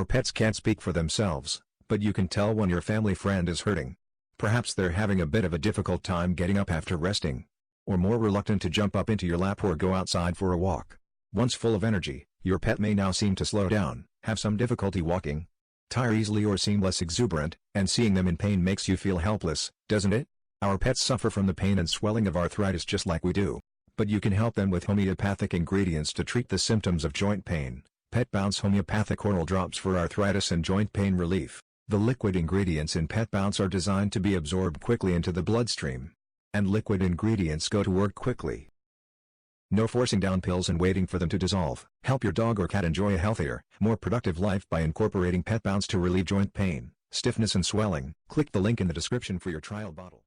Our pets can't speak for themselves, but you can tell when your family friend is hurting. Perhaps they're having a bit of a difficult time getting up after resting. Or more reluctant to jump up into your lap or go outside for a walk. Once full of energy, your pet may now seem to slow down, have some difficulty walking, tire easily or seem less exuberant, and seeing them in pain makes you feel helpless, doesn't it? Our pets suffer from the pain and swelling of arthritis just like we do. But you can help them with homeopathic ingredients to treat the symptoms of joint pain. Pet Bounce Homeopathic Oral Drops for Arthritis and Joint Pain Relief. The liquid ingredients in Pet Bounce are designed to be absorbed quickly into the bloodstream. And liquid ingredients go to work quickly. No forcing down pills and waiting for them to dissolve. Help your dog or cat enjoy a healthier, more productive life by incorporating Pet Bounce to relieve joint pain, stiffness and swelling. Click the link in the description for your trial bottle.